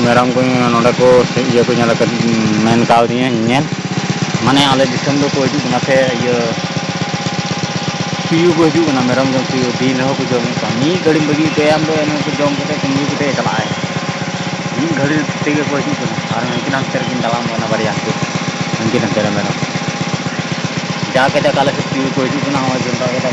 मेरम को नोडे को ये को नेल मेन कावदिया नेल माने आले दिसम दो को हिजू कना से ये पियू को हिजू कना मेरम जम पियू दिन हो को जम का मी घड़ी बगी पे आम दो एन को जम कते कुमी कते चला है मी घड़ी तेगे को हिजू कना और उनकी नाम तेरे किन दालाम बना बारिया को उनकी नाम तेरे मेरम जाके ते काले से पियू को हिजू कना हो जनता के ता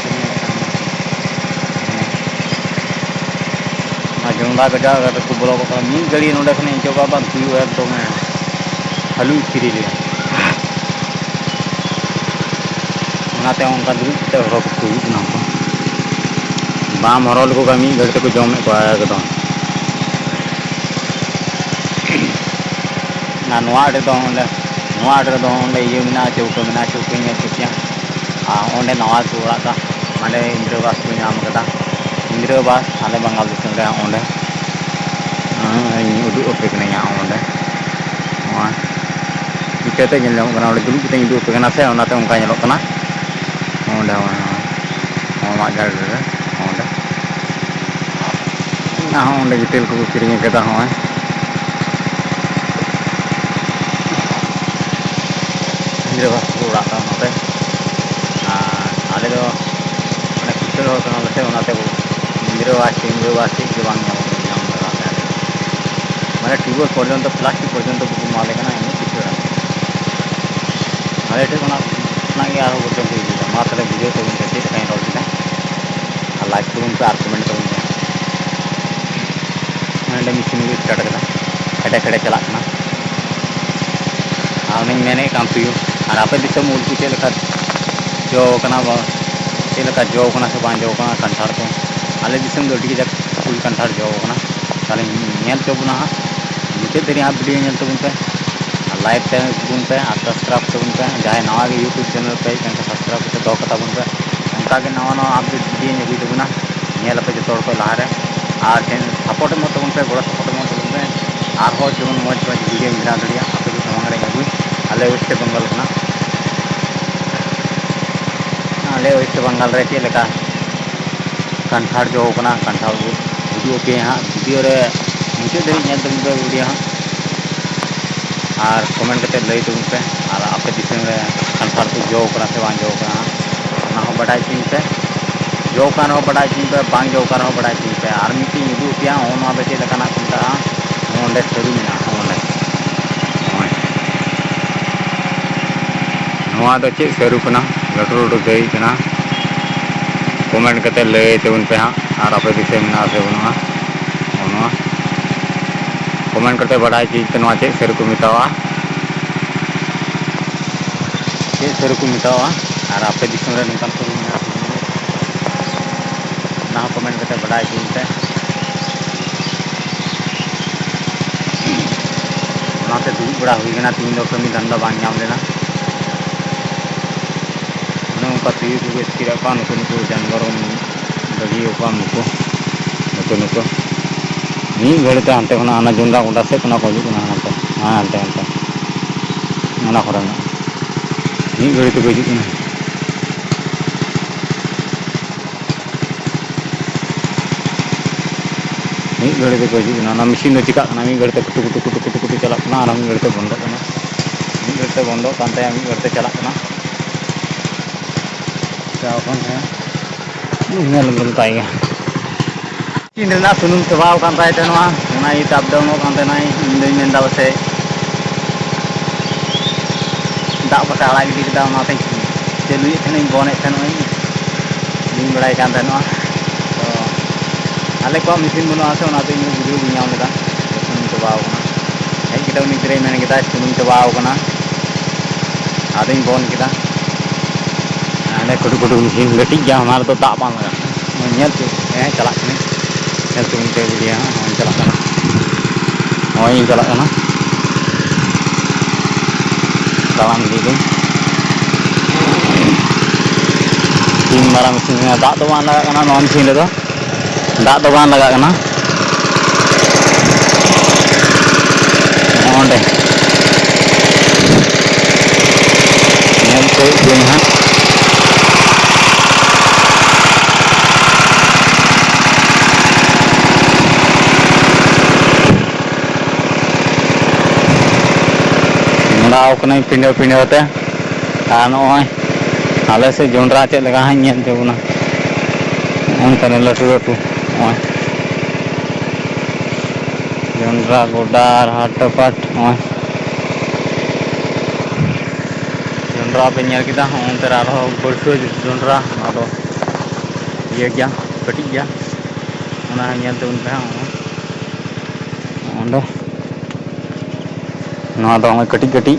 जोंदा गजा को बोलो को मी घड़ी नोडे खने चोबा बा पियू एकदम हलू फिरी लिया नाते उनका दुरुप ते हरो को पियू ना को बाम हरो को मी घड़ी ते को जमे को एकदम ना नोआडे दो ओंडे ये मिना चौक ᱧᱮᱞ ᱠᱮᱫᱟ ओंडे नवा ओड़ा का माने इंद्रबास को नाम कदा इंद्रबास आले बंगाल दिसम रे ओंडे उदु ओपे कने ओंडे वा इतेते ᱧᱮᱞ ᱧᱟᱢᱚᱜ ᱠᱟᱱᱟ ओंडे दुरुब कते उदु ओपे कना से ओनाते उनका ᱧᱮᱞᱚᱜ ᱠᱟᱱᱟ ओंडे मा गाड़ रे ओंडे ना ओंडे गिटेल को किरिंग कदा होय इंद्रबास ओड़ा का ओनाते आले दो माने किचल हो कना से ओनाते इंद्रबास के बांग नाम लगा माने ट्यूबवेल पर्यंत प्लास्टिक पर्यंत बुकु माले कना एने किचल आले ठे कोना नागे आरो पर्यंत इदिदा मा तले वीडियो तो उनके चेक काई रोल किदा आ लाइक तो उनका आर्गुमेंट तो उनके माने मिशन भी स्टार्ट कदा खड़े खड़े चला कना आउनी मेने काम पियो और आपे दिसम उल कुचे लेका जो कना चे लेका जो कना से बां जो कना कंठार को आले दिसम दो डी जक फुल कंठार जो कना ताले नेल तो बुना मुझे तेरी आप वीडियो नेल तो बुनते लाइक ते बुनते आ सब्सक्राइब तो बुनते जाय नवा के यूट्यूब चैनल पे कन सब्सक्राइब तो दो कता बुनते उनका के नवा नवा आप वीडियो नेल तो बुना नेल पे जो तोड़ को लारे और सपोर्ट मत तो बुनते गोड़ा सपोर्ट मत तो बुनते और हो जमन मौज मौज वीडियो मिला दड़िया आप जो समांगरे गई आले वेस्ट बंगाल कना आले वेस्ट बंगाल रे चे लेका कंठार जो कना कंठार वीडियो पे हां वीडियो रे मुझे दे नेल तो बुनते वीडियो हां और कमेंट करते लई तो उनपे और आपे दिसम रे कंठार को जो कना से बां जो कना ना हो बड़ाई चिन पे जो कान हो बड़ाई चिन पे बां जो कान हो बड़ाई चिन पे और मिटी उदु पिया ओना दे चे लेका ना कुंता ओंडे सरू मिना ओंडे नवा दो चे सरू कना लटू लटू गई कना कमेंट करते लई तो उनपे हां और आपे दिसम ना से बनुआ ओनवा कमेंट करते बढ़ाई चीज तो चे सर को मितावा चे सर को मितावा और आपे दिसम रे नंका तो ना कमेंट करते बढ़ाई चीज ते नाते दुब बड़ा हुई गना तीन दो कमी धंधा बांग नाम लेना उनका पीयू को स्थिर का नुको जानवरों लगी का नुको मी घड़ते हानते खना आना जुंदा गुंडा से कोना को हिजुना हानते हानते ओना खरना मी घड़ते को हिजुना मी घड़ते को हिजुना ना मशीन दो चिका ना मी घड़ते कुटु चला ना आराम घड़ते बंदो कना मी घड़ते बंदो कांते मी घड़ते चला कना जाओ कन है नेल गलताई इंद्रना सुनुम चबाव कान ताय तेनवा उना इ ताप डाउन कान तेनाय इंदो मेनदा बसे दा बता आला गिदी दा उना ते चलुई थने बोने थनोय नी बड़ाई कान तेनवा तो आले को मशीन बनो आसे उना ते इन वीडियो भी नाम लेदा सुनुम चबाव कना हेज किदा उनी तेरे मेन किदा सुनुम चबाव कना आदिन बोन किदा आले कुडु मशीन लटी गया हमारा तो दा पान लगा नेल तो चला कने नेल तो उनके वीडियो हम चला कना होय चला कना dalam gitu tim marang sini dak to ban laga kana non sini to dak to ban laga kana onde nem ko bunha जोंडा कना पिंडे पिंडे नॉय आले से जोंडा चेक लगा हाँ तेबना उनका लटू लटू नॉय जोंडा गोडा हाट पाट नॉय जोंडा पे नेलकेदा उनते बड़को जोंडा ये गया कटी गया नेलते उन पे कटी कटी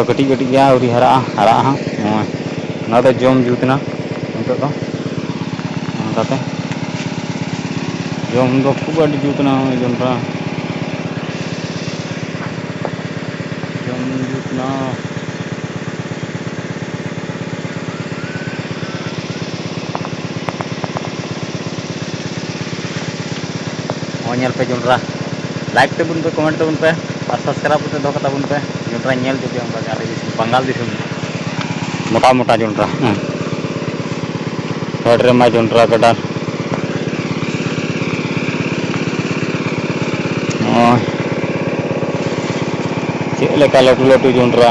कटी कटी गया और हरा हरा हाँ जम जुतना नित जम दो खूब अड़ी जुतना जोंडा जम जुतना पे जोंडा लाइक तबन पे कमेंट तबन पे और सब्सक्राइब करते दो तबन पे जोंडा नेल जो बंगाल दिसम मोटा मोटा जोंडा हट रे मा जोंडा गडा चेक लटू लटू जोंडा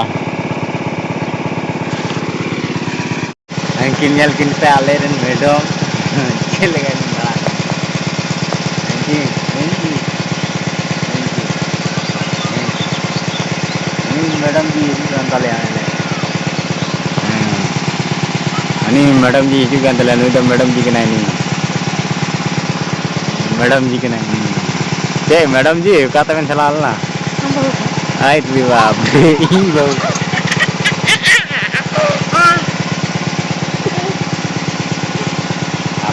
अंकिन नेल किन पे आले रेन मैडम चेक मैडम जी मैडम जी हिजून मैडम जी के मैडम जी के चे मैडम जी का तबन चला ना आई भी बाप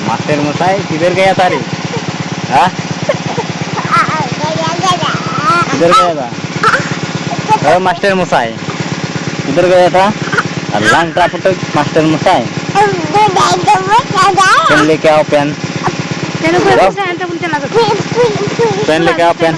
मास्टर मसाई किधर गया था रे हाँ किधर गया था अरे मास्टर मसाई किधर गया था लांग ट्रापट मास्टर मसाई पेन लेके आओ पेन पेन लेके आओ पेन